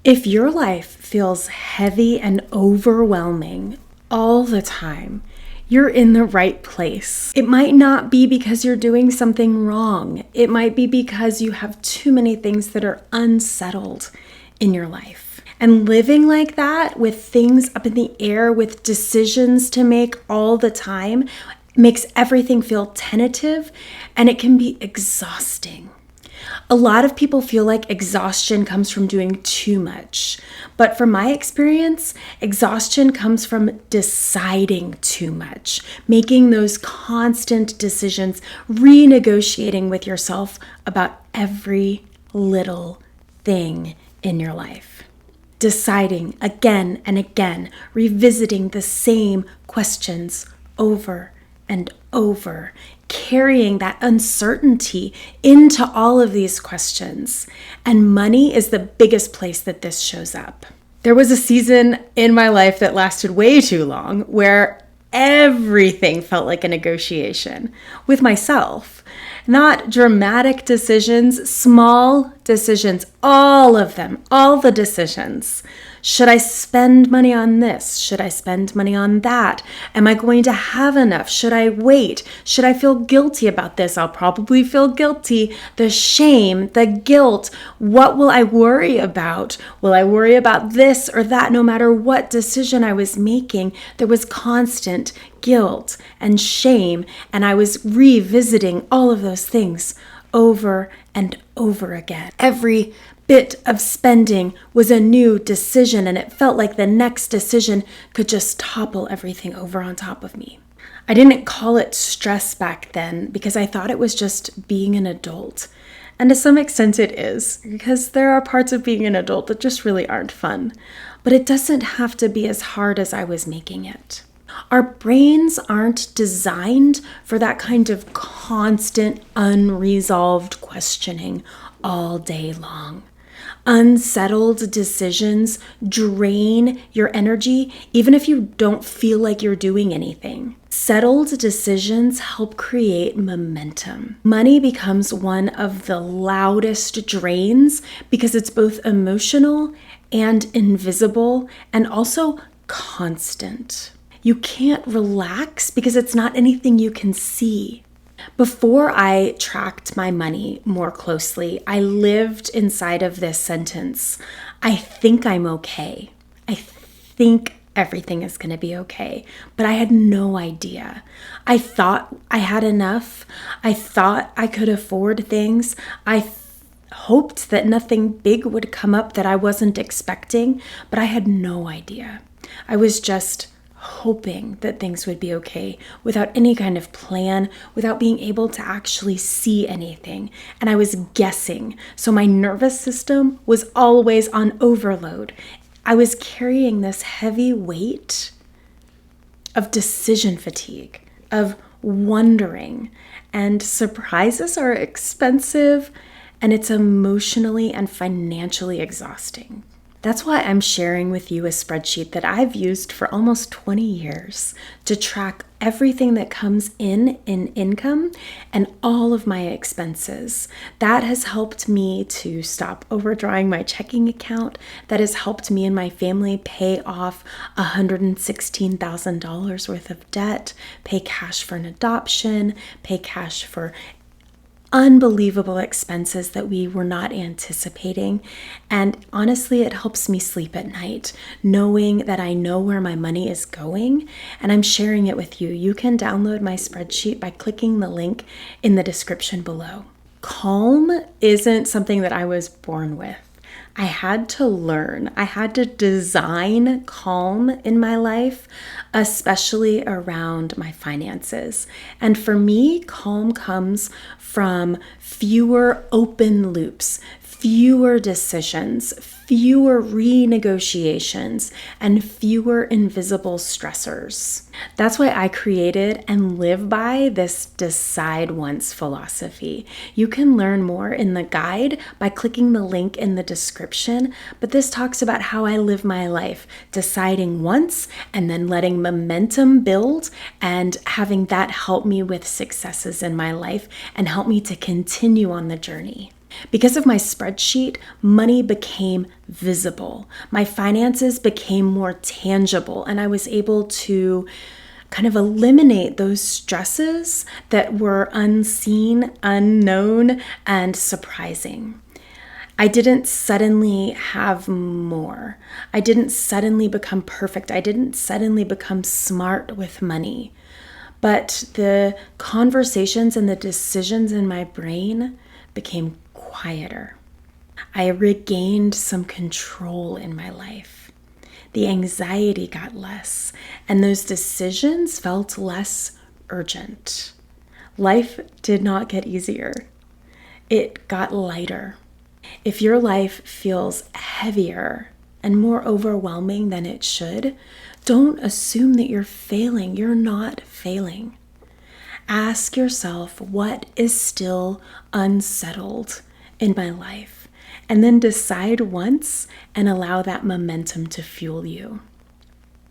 If your life feels heavy and overwhelming all the time, you're in the right place. It might not be because you're doing something wrong. It might be because you have too many things that are unsettled in your life. And living like that with things up in the air, with decisions to make all the time, makes everything feel tentative, and it can be exhausting. A lot of people feel like exhaustion comes from doing too much. But from my experience, exhaustion comes from deciding too much, making those constant decisions, renegotiating with yourself about every little thing in your life. Deciding again and again, revisiting the same questions over and over, carrying that uncertainty into all of these questions. And money is the biggest place that this shows up. There was a season in my life that lasted way too long where everything felt like a negotiation with myself. Not dramatic decisions, small decisions, all of them, all the decisions. Should I spend money on this? Should I spend money on that? Am I going to have enough? Should I wait? Should I feel guilty about this? I'll probably feel guilty. The shame, the guilt. What will I worry about? Will I worry about this or that? No matter what decision I was making, there was constant guilt and shame, and I was revisiting all of those things over and over again. Every bit of spending was a new decision, and it felt like the next decision could just topple everything over on top of me. I didn't call it stress back then because I thought it was just being an adult. And to some extent it is, because there are parts of being an adult that just really aren't fun. But it doesn't have to be as hard as I was making it. Our brains aren't designed for that kind of constant, unresolved questioning all day long. Unsettled decisions drain your energy, even if you don't feel like you're doing anything. Settled decisions help create momentum. Money becomes one of the loudest drains because it's both emotional and invisible and also constant. You can't relax because it's not anything you can see. Before I tracked my money more closely, I lived inside of this sentence. I think I'm okay. I think everything is going to be okay. But I had no idea. I thought I had enough. I thought I could afford things. I hoped that nothing big would come up that I wasn't expecting, but I had no idea. I was just hoping that things would be okay without any kind of plan, without being able to actually see anything. And I was guessing. So my nervous system was always on overload. I was carrying this heavy weight of decision fatigue, of wondering. And surprises are expensive, and it's emotionally and financially exhausting. That's why I'm sharing with you a spreadsheet that I've used for almost 20 years to track everything that comes in income and all of my expenses. That has helped me to stop overdrawing my checking account. That has helped me and my family pay off $116,000 worth of debt, pay cash for an adoption, pay cash for unbelievable expenses that we were not anticipating. And honestly, it helps me sleep at night, knowing that I know where my money is going, and I'm sharing it with you. You can download my spreadsheet by clicking the link in the description below. Calm isn't something that I was born with. I had to learn. I had to design calm in my life, especially around my finances. And for me, calm comes from fewer open loops, fewer decisions, fewer renegotiations, and fewer invisible stressors. That's why I created and live by this decide once philosophy. You can learn more in the guide by clicking the link in the description, but this talks about how I live my life, deciding once and then letting momentum build and having that help me with successes in my life and help me to continue on the journey. Because of my spreadsheet, money became visible. My finances became more tangible, and I was able to kind of eliminate those stresses that were unseen, unknown, and surprising. I didn't suddenly have more. I didn't suddenly become perfect. I didn't suddenly become smart with money. But the conversations and the decisions in my brain became quieter. I regained some control in my life. The anxiety got less, and those decisions felt less urgent. Life did not get easier. It got lighter. If your life feels heavier and more overwhelming than it should, don't assume that you're failing. You're not failing. Ask yourself, what is still unsettled in my life? And then decide once and allow that momentum to fuel you.